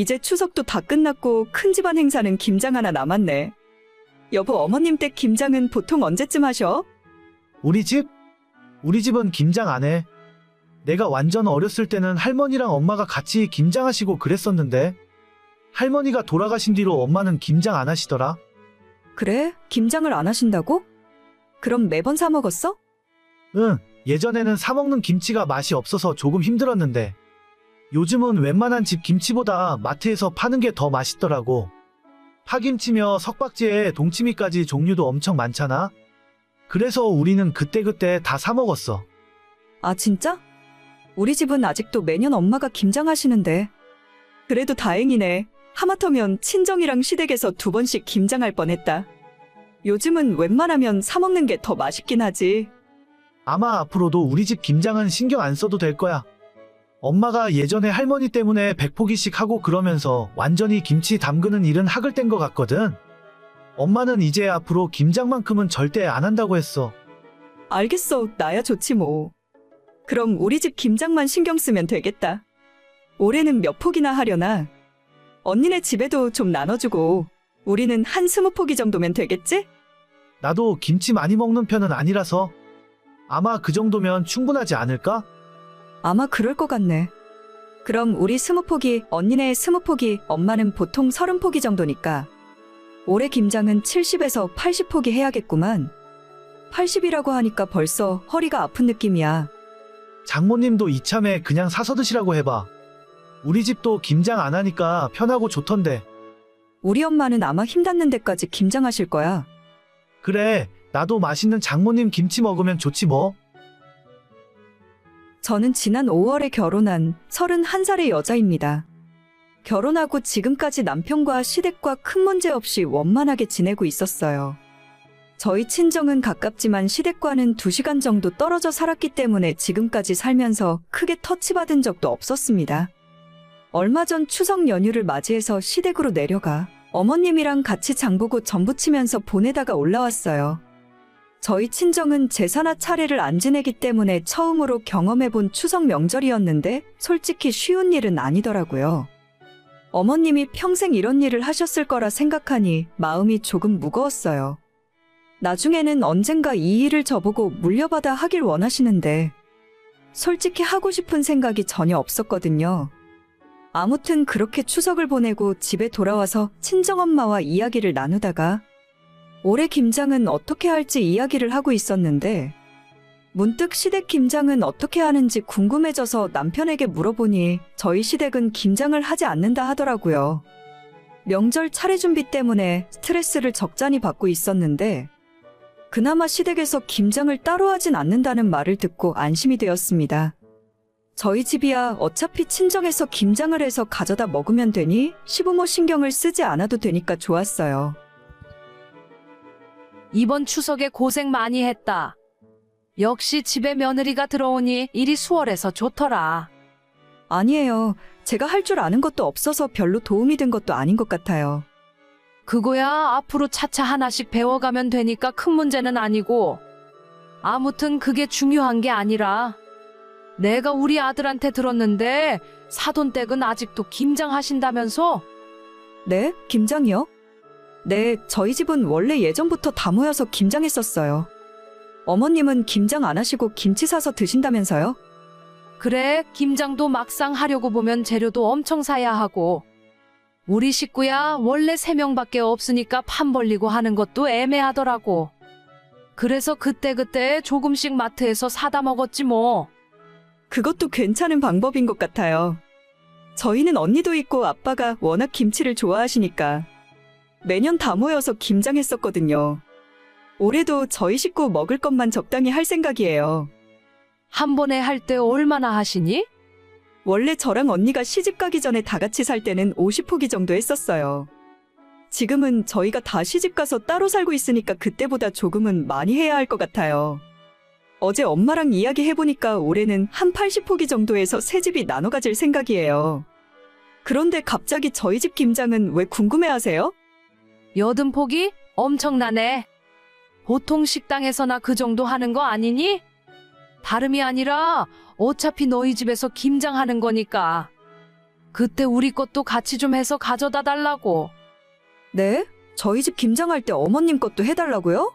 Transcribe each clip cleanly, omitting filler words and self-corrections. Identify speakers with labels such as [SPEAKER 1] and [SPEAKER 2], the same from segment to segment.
[SPEAKER 1] 이제 추석도 다 끝났고 큰 집안 행사는 김장 하나 남았네. 여보, 어머님 댁 김장은 보통 언제쯤 하셔?
[SPEAKER 2] 우리 집? 우리 집은 김장 안 해. 내가 완전 어렸을 때는 할머니랑 엄마가 같이 김장하시고 그랬었는데 할머니가 돌아가신 뒤로 엄마는 김장 안 하시더라.
[SPEAKER 1] 그래? 김장을 안 하신다고? 그럼 매번 사 먹었어?
[SPEAKER 2] 응, 예전에는 사 먹는 김치가 맛이 없어서 조금 힘들었는데 요즘은 웬만한 집 김치보다 마트에서 파는 게 더 맛있더라고. 파김치며 석박지에 동치미까지 종류도 엄청 많잖아. 그래서 우리는 그때그때 다 사 먹었어.
[SPEAKER 1] 아, 진짜? 우리 집은 아직도 매년 엄마가 김장하시는데. 그래도 다행이네. 하마터면 친정이랑 시댁에서 2번씩 김장할 뻔했다. 요즘은 웬만하면 사 먹는 게 더 맛있긴 하지.
[SPEAKER 2] 아마 앞으로도 우리 집 김장은 신경 안 써도 될 거야. 엄마가 예전에 할머니 때문에 100포기씩 하고 그러면서 완전히 김치 담그는 일은 학을 뗀 것 같거든. 엄마는 이제 앞으로 김장만큼은 절대 안 한다고 했어.
[SPEAKER 1] 알겠어. 나야 좋지 뭐. 그럼 우리 집 김장만 신경 쓰면 되겠다. 올해는 몇 포기나 하려나? 언니네 집에도 좀 나눠주고 우리는 한 20포기 정도면 되겠지?
[SPEAKER 2] 나도 김치 많이 먹는 편은 아니라서 아마 그 정도면 충분하지 않을까?
[SPEAKER 1] 아마 그럴 것 같네. 그럼 우리 20포기, 언니네 20포기, 엄마는 보통 30포기 정도니까 올해 김장은 70에서 80포기 해야겠구만. 80이라고 하니까 벌써 허리가 아픈 느낌이야.
[SPEAKER 2] 장모님도 이참에 그냥 사서 드시라고 해봐. 우리 집도 김장 안 하니까 편하고 좋던데.
[SPEAKER 1] 우리 엄마는 아마 힘닿는 데까지 김장하실 거야.
[SPEAKER 2] 그래, 나도 맛있는 장모님 김치 먹으면 좋지 뭐.
[SPEAKER 1] 저는 지난 5월에 결혼한 31살의 여자입니다. 결혼하고 지금까지 남편과 시댁과 큰 문제 없이 원만하게 지내고 있었어요. 저희 친정은 가깝지만 시댁과는 2시간 정도 떨어져 살았기 때문에 지금까지 살면서 크게 터치받은 적도 없었습니다. 얼마 전 추석 연휴를 맞이해서 시댁으로 내려가 어머님이랑 같이 장보고 전부치면서 보내다가 올라왔어요. 저희 친정은 제사나 차례를 안 지내기 때문에 처음으로 경험해본 추석 명절이었는데 솔직히 쉬운 일은 아니더라고요. 어머님이 평생 이런 일을 하셨을 거라 생각하니 마음이 조금 무거웠어요. 나중에는 언젠가 이 일을 저보고 물려받아 하길 원하시는데 솔직히 하고 싶은 생각이 전혀 없었거든요. 아무튼 그렇게 추석을 보내고 집에 돌아와서 친정엄마와 이야기를 나누다가 올해 김장은 어떻게 할지 이야기를 하고 있었는데 문득 시댁 김장은 어떻게 하는지 궁금해져서 남편에게 물어보니 저희 시댁은 김장을 하지 않는다 하더라고요. 명절 차례 준비 때문에 스트레스를 적잖이 받고 있었는데 그나마 시댁에서 김장을 따로 하진 않는다는 말을 듣고 안심이 되었습니다. 저희 집이야 어차피 친정에서 김장을 해서 가져다 먹으면 되니 시부모 신경을 쓰지 않아도 되니까 좋았어요.
[SPEAKER 3] 이번 추석에 고생 많이 했다. 역시 집에 며느리가 들어오니 일이 수월해서 좋더라.
[SPEAKER 1] 아니에요. 제가 할 줄 아는 것도 없어서 별로 도움이 된 것도 아닌 것 같아요.
[SPEAKER 3] 그거야 앞으로 차차 하나씩 배워가면 되니까 큰 문제는 아니고. 아무튼 그게 중요한 게 아니라 내가 우리 아들한테 들었는데 사돈댁은 아직도 김장하신다면서?
[SPEAKER 1] 네? 김장이요? 네, 저희 집은 원래 예전부터 다 모여서 김장했었어요. 어머님은 김장 안 하시고 김치 사서 드신다면서요?
[SPEAKER 3] 그래, 김장도 막상 하려고 보면 재료도 엄청 사야 하고. 우리 식구야 원래 3명밖에 없으니까 판 벌리고 하는 것도 애매하더라고. 그래서 그때그때 조금씩 마트에서 사다 먹었지 뭐.
[SPEAKER 1] 그것도 괜찮은 방법인 것 같아요. 저희는 언니도 있고 아빠가 워낙 김치를 좋아하시니까 매년 다 모여서 김장했었거든요. 올해도 저희 식구 먹을 것만 적당히 할 생각이에요.
[SPEAKER 3] 한 번에 할 때 얼마나 하시니?
[SPEAKER 1] 원래 저랑 언니가 시집 가기 전에 다 같이 살 때는 50포기 정도 했었어요. 지금은 저희가 다 시집 가서 따로 살고 있으니까 그때보다 조금은 많이 해야 할 것 같아요. 어제 엄마랑 이야기해보니까 올해는 한 80포기 정도에서 새 집이 나눠 가질 생각이에요. 그런데 갑자기 저희 집 김장은 왜 궁금해하세요?
[SPEAKER 3] 80포기? 엄청나네. 보통 식당에서나 그 정도 하는 거 아니니? 다름이 아니라 어차피 너희 집에서 김장하는 거니까. 그때 우리 것도 같이 좀 해서 가져다 달라고.
[SPEAKER 1] 네? 저희 집 김장할 때 어머님 것도 해달라고요?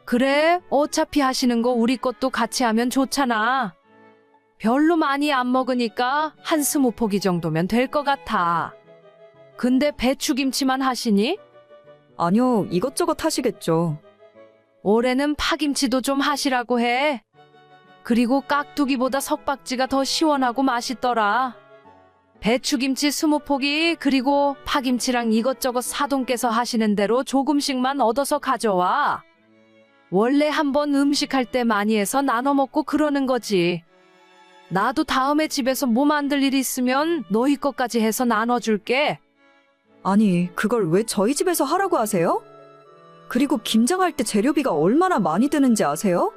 [SPEAKER 3] 그래, 어차피 하시는 거 우리 것도 같이 하면 좋잖아. 별로 많이 안 먹으니까 한 20포기 정도면 될 것 같아. 근데 배추김치만 하시니?
[SPEAKER 1] 아니요, 이것저것 하시겠죠.
[SPEAKER 3] 올해는 파김치도 좀 하시라고 해. 그리고 깍두기보다 석박지가 더 시원하고 맛있더라. 배추김치 20포기, 그리고 파김치랑 이것저것 사돈께서 하시는 대로 조금씩만 얻어서 가져와. 원래 한번 음식할 때 많이 해서 나눠 먹고 그러는 거지. 나도 다음에 집에서 뭐 만들 일 있으면 너희 것까지 해서 나눠줄게.
[SPEAKER 1] 아니, 그걸 왜 저희 집에서 하라고 하세요? 그리고 김장할 때 재료비가 얼마나 많이 드는지 아세요?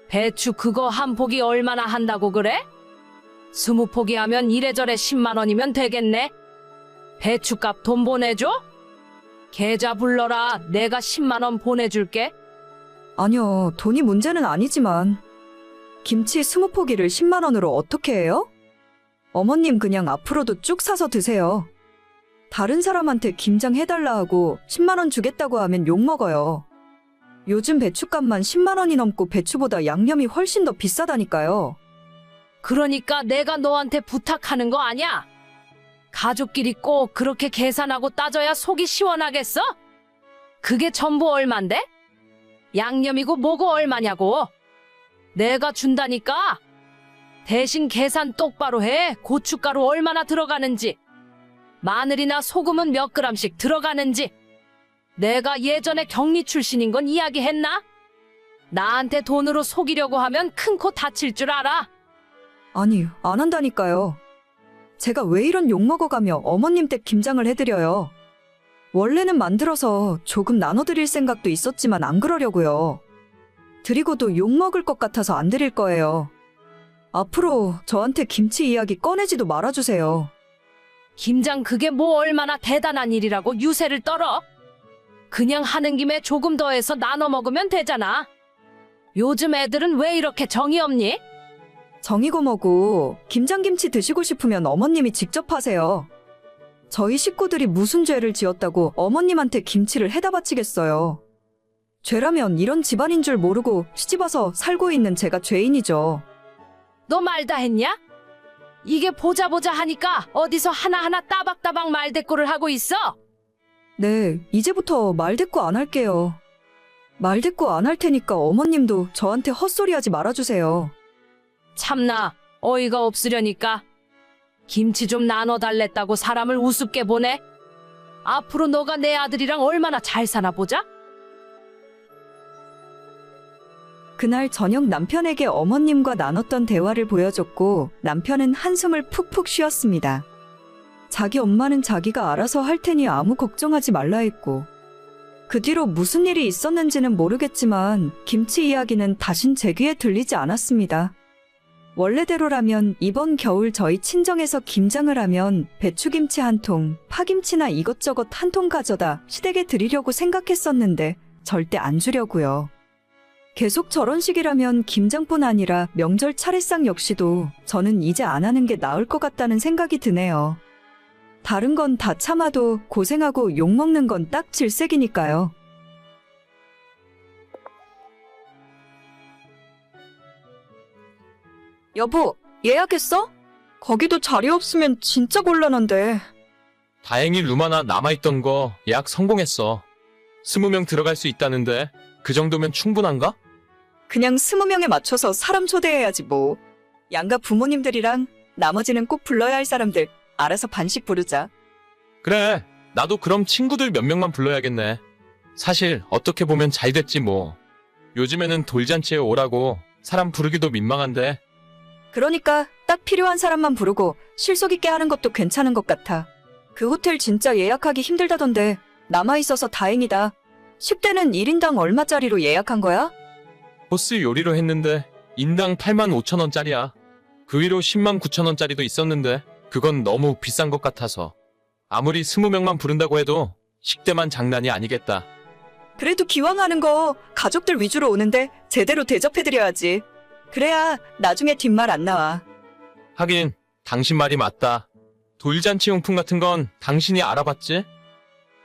[SPEAKER 3] 배추 그거 한 포기 얼마나 한다고 그래? 20포기 하면 이래저래 10만 원이면 되겠네. 배추값 돈 보내줘? 계좌 불러라. 내가 10만 원 보내줄게.
[SPEAKER 1] 아니요, 돈이 문제는 아니지만 김치 20포기를 10만 원으로 어떻게 해요? 어머님 그냥 앞으로도 쭉 사서 드세요. 다른 사람한테 김장 해달라 하고 10만 원 주겠다고 하면 욕먹어요. 요즘 배추값만 10만 원이 넘고 배추보다 양념이 훨씬 더 비싸다니까요.
[SPEAKER 3] 그러니까 내가 너한테 부탁하는 거 아냐? 가족끼리 꼭 그렇게 계산하고 따져야 속이 시원하겠어? 그게 전부 얼만데? 양념이고 뭐고 얼마냐고? 내가 준다니까? 대신 계산 똑바로 해. 고춧가루 얼마나 들어가는지, 마늘이나 소금은 몇 그램씩 들어가는지. 내가 예전에 격리 출신인 건 이야기했나? 나한테 돈으로 속이려고 하면 큰 코 다칠 줄 알아.
[SPEAKER 1] 아니, 안 한다니까요. 제가 왜 이런 욕먹어가며 어머님 댁 김장을 해드려요. 원래는 만들어서 조금 나눠드릴 생각도 있었지만 안 그러려고요. 드리고도 욕먹을 것 같아서 안 드릴 거예요. 앞으로 저한테 김치 이야기 꺼내지도 말아주세요.
[SPEAKER 3] 김장 그게 뭐 얼마나 대단한 일이라고 유세를 떨어? 그냥 하는 김에 조금 더 해서 나눠 먹으면 되잖아. 요즘 애들은 왜 이렇게 정이 없니?
[SPEAKER 1] 정이고 뭐고 김장김치 드시고 싶으면 어머님이 직접 하세요. 저희 식구들이 무슨 죄를 지었다고 어머님한테 김치를 해다 바치겠어요. 죄라면 이런 집안인 줄 모르고 시집와서 살고 있는 제가 죄인이죠.
[SPEAKER 3] 너 말 다 했냐? 이게 보자 하니까 어디서 하나하나 따박따박 말대꾸를 하고 있어?
[SPEAKER 1] 네, 이제부터 말대꾸 안 할게요. 말대꾸 안 할 테니까 어머님도 저한테 헛소리하지 말아주세요.
[SPEAKER 3] 참나, 어이가 없으려니까. 김치 좀 나눠달랬다고 사람을 우습게 보네? 앞으로 너가 내 아들이랑 얼마나 잘 사나 보자?
[SPEAKER 1] 그날 저녁 남편에게 어머님과 나눴던 대화를 보여줬고 남편은 한숨을 푹푹 쉬었습니다. 자기 엄마는 자기가 알아서 할 테니 아무 걱정하지 말라 했고, 그 뒤로 무슨 일이 있었는지는 모르겠지만 김치 이야기는 다신 제 귀에 들리지 않았습니다. 원래대로라면 이번 겨울 저희 친정에서 김장을 하면 배추김치 한 통, 파김치나 이것저것 한 통 가져다 시댁에 드리려고 생각했었는데 절대 안 주려고요. 계속 저런 식이라면 김장뿐 아니라 명절 차례상 역시도 저는 이제 안 하는 게 나을 것 같다는 생각이 드네요. 다른 건 다 참아도 고생하고 욕먹는 건 딱 질색이니까요. 여보, 예약했어? 거기도 자리 없으면 진짜 곤란한데.
[SPEAKER 4] 다행히 룸 하나 남아있던 거 예약 성공했어. 20명 들어갈 수 있다는데 그 정도면 충분한가?
[SPEAKER 1] 그냥 20명에 맞춰서 사람 초대해야지 뭐. 양가 부모님들이랑 나머지는 꼭 불러야 할 사람들 알아서 반씩 부르자.
[SPEAKER 4] 그래, 나도 그럼 친구들 몇 명만 불러야겠네. 사실 어떻게 보면 잘 됐지 뭐. 요즘에는 돌잔치에 오라고 사람 부르기도 민망한데.
[SPEAKER 1] 그러니까 딱 필요한 사람만 부르고 실속 있게 하는 것도 괜찮은 것 같아. 그 호텔 진짜 예약하기 힘들다던데 남아있어서 다행이다. 10대는 1인당 얼마짜리로 예약한 거야?
[SPEAKER 4] 코스 요리로 했는데 인당 85,000원짜리야. 그 위로 109,000원짜리도 있었는데 그건 너무 비싼 것 같아서. 아무리 20명만 부른다고 해도 식대만 장난이 아니겠다.
[SPEAKER 1] 그래도 기왕 하는 거 가족들 위주로 오는데 제대로 대접해드려야지. 그래야 나중에 뒷말 안 나와.
[SPEAKER 4] 하긴 당신 말이 맞다. 돌잔치 용품 같은 건 당신이 알아봤지?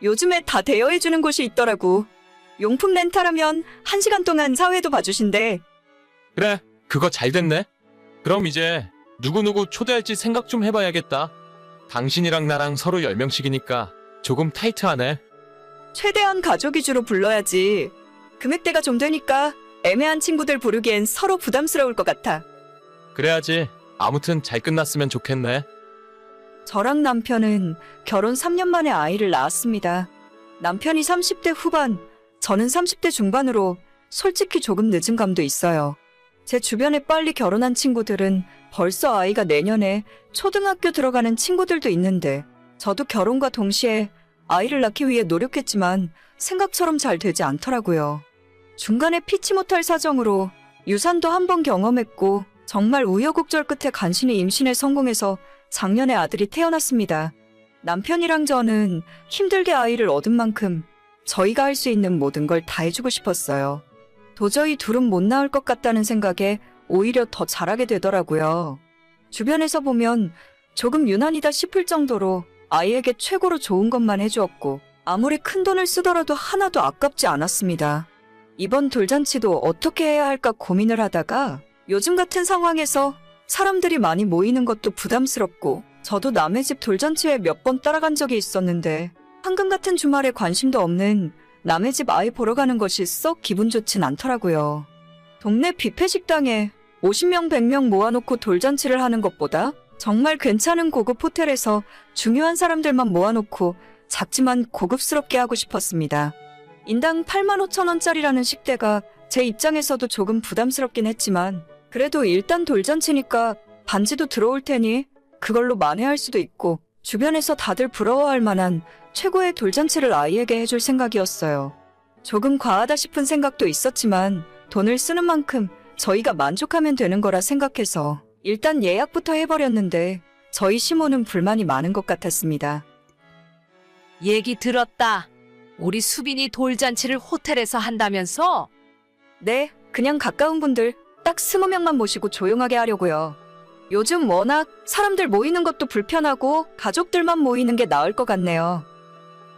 [SPEAKER 1] 요즘에 다 대여해주는 곳이 있더라고. 용품 렌탈하면 1시간 동안 사회도 봐주신대.
[SPEAKER 4] 그래, 그거 잘 됐네. 그럼 이제 누구누구 초대할지 생각 좀 해봐야겠다. 당신이랑 나랑 서로 10명씩이니까 조금 타이트하네.
[SPEAKER 1] 최대한 가족 위주로 불러야지. 금액대가 좀 되니까 애매한 친구들 부르기엔 서로 부담스러울 것 같아.
[SPEAKER 4] 그래야지. 아무튼 잘 끝났으면 좋겠네.
[SPEAKER 1] 저랑 남편은 결혼 3년 만에 아이를 낳았습니다. 남편이 30대 후반, 저는 30대 중반으로 솔직히 조금 늦은 감도 있어요. 제 주변에 빨리 결혼한 친구들은 벌써 아이가 내년에 초등학교 들어가는 친구들도 있는데 저도 결혼과 동시에 아이를 낳기 위해 노력했지만 생각처럼 잘 되지 않더라고요. 중간에 피치 못할 사정으로 유산도 한 번 경험했고 정말 우여곡절 끝에 간신히 임신에 성공해서 작년에 아들이 태어났습니다. 남편이랑 저는 힘들게 아이를 얻은 만큼 저희가 할 수 있는 모든 걸 다 해주고 싶었어요. 도저히 둘은 못 낳을 것 같다는 생각에 오히려 더 잘하게 되더라고요. 주변에서 보면 조금 유난이다 싶을 정도로 아이에게 최고로 좋은 것만 해주었고 아무리 큰 돈을 쓰더라도 하나도 아깝지 않았습니다. 이번 돌잔치도 어떻게 해야 할까 고민을 하다가 요즘 같은 상황에서 사람들이 많이 모이는 것도 부담스럽고 저도 남의 집 돌잔치에 몇 번 따라간 적이 있었는데 황금 같은 주말에 관심도 없는 남의 집 아이 보러 가는 것이 썩 기분 좋진 않더라고요. 동네 뷔페 식당에 50명, 100명 모아놓고 돌잔치를 하는 것보다 정말 괜찮은 고급 호텔에서 중요한 사람들만 모아놓고 작지만 고급스럽게 하고 싶었습니다. 인당 85,000원짜리라는 식대가 제 입장에서도 조금 부담스럽긴 했지만 그래도 일단 돌잔치니까 반지도 들어올 테니 그걸로 만회할 수도 있고 주변에서 다들 부러워할 만한 최고의 돌잔치를 아이에게 해줄 생각이었어요. 조금 과하다 싶은 생각도 있었지만 돈을 쓰는 만큼 저희가 만족하면 되는 거라 생각해서 일단 예약부터 해버렸는데 저희 시모는 불만이 많은 것 같았습니다.
[SPEAKER 3] 얘기 들었다. 우리 수빈이 돌잔치를 호텔에서 한다면서?
[SPEAKER 1] 네, 그냥 가까운 분들 딱 20명만 모시고 조용하게 하려고요. 요즘 워낙 사람들 모이는 것도 불편하고 가족들만 모이는 게 나을 것 같네요.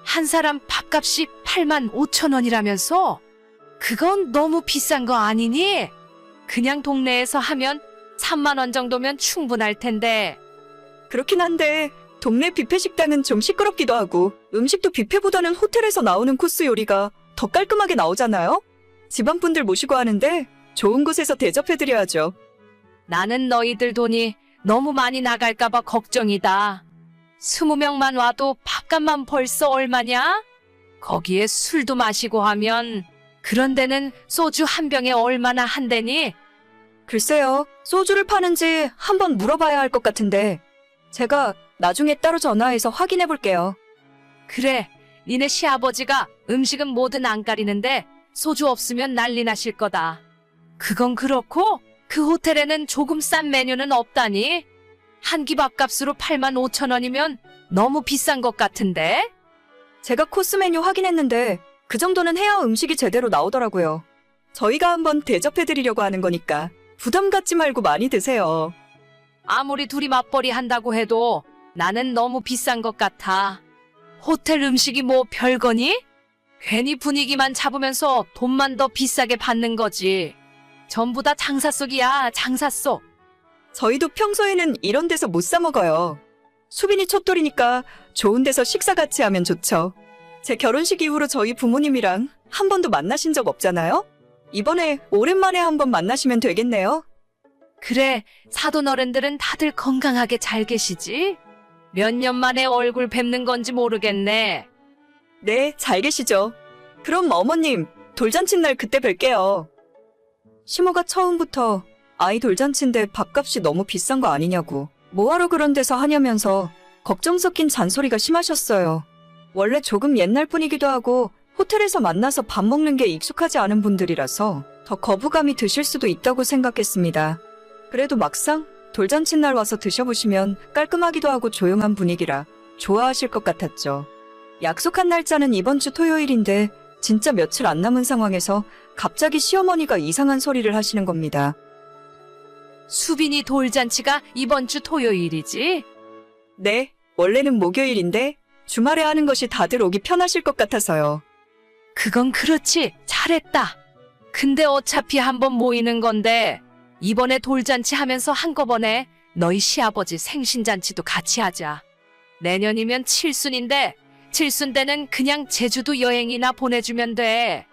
[SPEAKER 3] 한 사람 밥값이 85,000원이라면서? 그건 너무 비싼 거 아니니? 그냥 동네에서 하면 3만 원 정도면 충분할 텐데.
[SPEAKER 1] 그렇긴 한데 동네 뷔페 식당은 좀 시끄럽기도 하고 음식도 뷔페보다는 호텔에서 나오는 코스 요리가 더 깔끔하게 나오잖아요? 집안분들 모시고 하는데 좋은 곳에서 대접해드려야죠.
[SPEAKER 3] 나는 너희들 돈이 너무 많이 나갈까봐 걱정이다. 20명만 와도 밥값만 벌써 얼마냐? 거기에 술도 마시고 하면 그런 데는 소주 한 병에 얼마나 한대니?
[SPEAKER 1] 글쎄요, 소주를 파는지 한번 물어봐야 할 것 같은데 제가 나중에 따로 전화해서 확인해 볼게요.
[SPEAKER 3] 그래, 니네 시아버지가 음식은 뭐든 안 가리는데 소주 없으면 난리 나실 거다. 그건 그렇고 그 호텔에는 조금 싼 메뉴는 없다니? 한 끼 밥값으로 85,000원이면 너무 비싼 것 같은데?
[SPEAKER 1] 제가 코스 메뉴 확인했는데 그 정도는 해야 음식이 제대로 나오더라고요. 저희가 한번 대접해드리려고 하는 거니까 부담 갖지 말고 많이 드세요.
[SPEAKER 3] 아무리 둘이 맞벌이 한다고 해도 나는 너무 비싼 것 같아. 호텔 음식이 뭐 별거니? 괜히 분위기만 잡으면서 돈만 더 비싸게 받는 거지. 전부 다 장사 속이야, 장사 속.
[SPEAKER 1] 저희도 평소에는 이런 데서 못 사 먹어요. 수빈이 첫돌이니까 좋은 데서 식사 같이 하면 좋죠. 제 결혼식 이후로 저희 부모님이랑 한 번도 만나신 적 없잖아요? 이번에 오랜만에 한번 만나시면 되겠네요.
[SPEAKER 3] 그래, 사돈 어른들은 다들 건강하게 잘 계시지? 몇 년 만에 얼굴 뵙는 건지 모르겠네.
[SPEAKER 1] 네, 잘 계시죠. 그럼 어머님, 돌잔치 날 그때 뵐게요. 시모가 처음부터 아이 돌잔치인데 밥값이 너무 비싼 거 아니냐고 뭐하러 그런 데서 하냐면서 걱정 섞인 잔소리가 심하셨어요. 원래 조금 옛날 분이기도 하고 호텔에서 만나서 밥 먹는 게 익숙하지 않은 분들이라서 더 거부감이 드실 수도 있다고 생각했습니다. 그래도 막상 돌잔치 날 와서 드셔보시면 깔끔하기도 하고 조용한 분위기라 좋아하실 것 같았죠. 약속한 날짜는 이번 주 토요일인데 진짜 며칠 안 남은 상황에서 갑자기 시어머니가 이상한 소리를 하시는 겁니다.
[SPEAKER 3] 수빈이 돌잔치가 이번 주 토요일이지?
[SPEAKER 1] 네, 원래는 목요일인데 주말에 하는 것이 다들 오기 편하실 것 같아서요.
[SPEAKER 3] 그건 그렇지. 잘했다. 근데 어차피 한번 모이는 건데 이번에 돌잔치 하면서 한꺼번에 너희 시아버지 생신잔치도 같이 하자. 내년이면 칠순인데 칠순 때는 그냥 제주도 여행이나 보내주면 돼.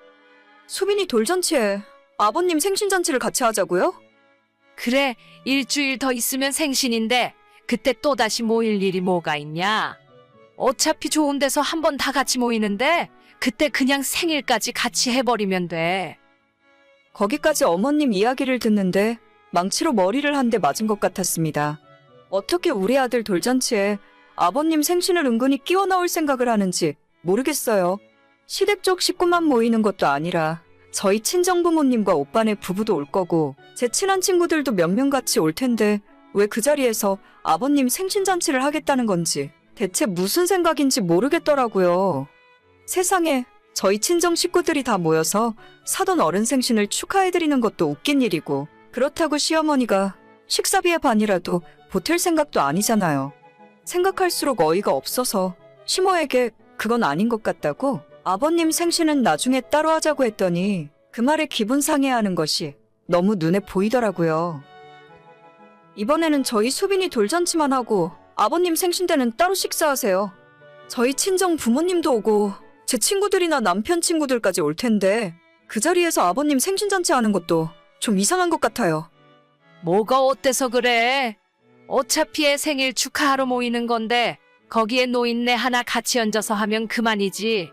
[SPEAKER 1] 수빈이 돌잔치에 아버님 생신잔치를 같이 하자고요?
[SPEAKER 3] 그래, 일주일 더 있으면 생신인데 그때 또다시 모일 일이 뭐가 있냐? 어차피 좋은 데서 한 번 다 같이 모이는데 그때 그냥 생일까지 같이 해버리면 돼.
[SPEAKER 1] 거기까지 어머님 이야기를 듣는데 망치로 머리를 한 대 맞은 것 같았습니다. 어떻게 우리 아들 돌잔치에 아버님 생신을 은근히 끼워 넣을 생각을 하는지 모르겠어요. 시댁 쪽 식구만 모이는 것도 아니라 저희 친정부모님과 오빠네 부부도 올 거고 제 친한 친구들도 몇 명 같이 올 텐데 왜 그 자리에서 아버님 생신잔치를 하겠다는 건지 대체 무슨 생각인지 모르겠더라고요. 세상에 저희 친정 식구들이 다 모여서 사돈 어른 생신을 축하해드리는 것도 웃긴 일이고 그렇다고 시어머니가 식사비의 반이라도 보탤 생각도 아니잖아요. 생각할수록 어이가 없어서 시모에게 그건 아닌 것 같다고 아버님 생신은 나중에 따로 하자고 했더니 그 말에 기분 상해하는 것이 너무 눈에 보이더라고요. 이번에는 저희 수빈이 돌잔치만 하고 아버님 생신 때는 따로 식사하세요. 저희 친정 부모님도 오고 제 친구들이나 남편 친구들까지 올 텐데 그 자리에서 아버님 생신잔치 하는 것도 좀 이상한 것 같아요.
[SPEAKER 3] 뭐가 어때서 그래? 어차피 애 생일 축하하러 모이는 건데 거기에 노인네 하나 같이 얹어서 하면 그만이지.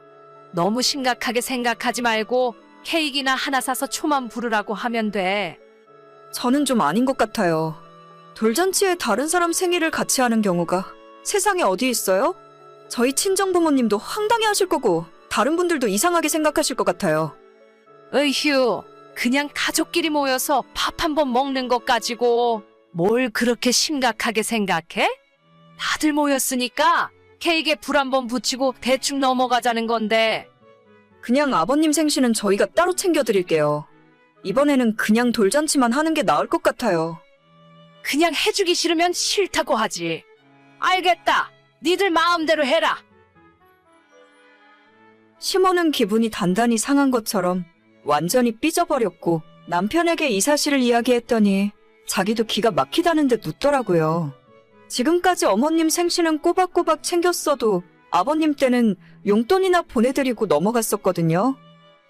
[SPEAKER 3] 너무 심각하게 생각하지 말고 케이크나 하나 사서 초만 부르라고 하면 돼.
[SPEAKER 1] 저는 좀 아닌 것 같아요. 돌잔치에 다른 사람 생일을 같이 하는 경우가 세상에 어디 있어요? 저희 친정 부모님도 황당해 하실 거고 다른 분들도 이상하게 생각하실 것 같아요.
[SPEAKER 3] 으휴, 그냥 가족끼리 모여서 밥 한 번 먹는 것 가지고 뭘 그렇게 심각하게 생각해? 다들 모였으니까 케이크에 불 한 번 붙이고 대충 넘어가자는 건데.
[SPEAKER 1] 그냥 아버님 생신은 저희가 따로 챙겨드릴게요. 이번에는 그냥 돌잔치만 하는 게 나을 것 같아요.
[SPEAKER 3] 그냥 해주기 싫으면 싫다고 하지. 알겠다. 니들 마음대로 해라.
[SPEAKER 1] 시모는 기분이 단단히 상한 것처럼 완전히 삐져버렸고 남편에게 이 사실을 이야기했더니 자기도 기가 막히다는데 묻더라고요. 지금까지 어머님 생신은 꼬박꼬박 챙겼어도 아버님 때는 용돈이나 보내드리고 넘어갔었거든요.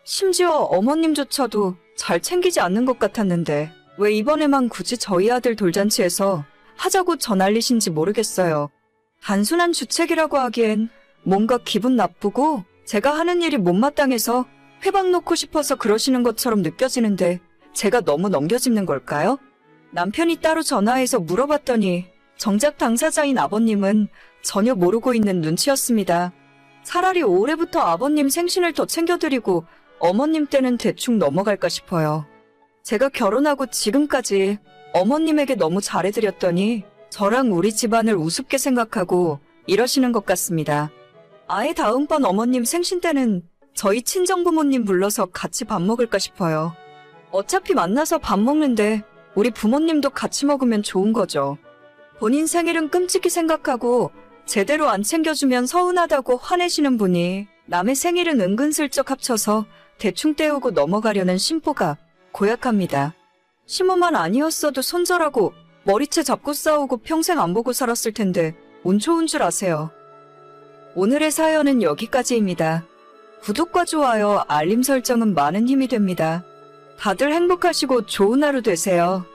[SPEAKER 1] 심지어 어머님조차도 잘 챙기지 않는 것 같았는데 왜 이번에만 굳이 저희 아들 돌잔치에서 하자고 전알리신지 모르겠어요. 단순한 주책이라고 하기엔 뭔가 기분 나쁘고 제가 하는 일이 못마땅해서 회방 놓고 싶어서 그러시는 것처럼 느껴지는데 제가 너무 넘겨짚는 걸까요? 남편이 따로 전화해서 물어봤더니 정작 당사자인 아버님은 전혀 모르고 있는 눈치였습니다. 차라리 올해부터 아버님 생신을 더 챙겨드리고 어머님 때는 대충 넘어갈까 싶어요. 제가 결혼하고 지금까지 어머님에게 너무 잘해드렸더니 저랑 우리 집안을 우습게 생각하고 이러시는 것 같습니다. 아예 다음번 어머님 생신 때는 저희 친정부모님 불러서 같이 밥 먹을까 싶어요. 어차피 만나서 밥 먹는데 우리 부모님도 같이 먹으면 좋은 거죠. 본인 생일은 끔찍히 생각하고 제대로 안 챙겨주면 서운하다고 화내시는 분이 남의 생일은 은근슬쩍 합쳐서 대충 때우고 넘어가려는 심보가 고약합니다. 시모만 아니었어도 손절하고 머리채 잡고 싸우고 평생 안 보고 살았을 텐데 운 좋은 줄 아세요. 오늘의 사연은 여기까지입니다. 구독과 좋아요, 알림 설정은 많은 힘이 됩니다. 다들 행복하시고 좋은 하루 되세요.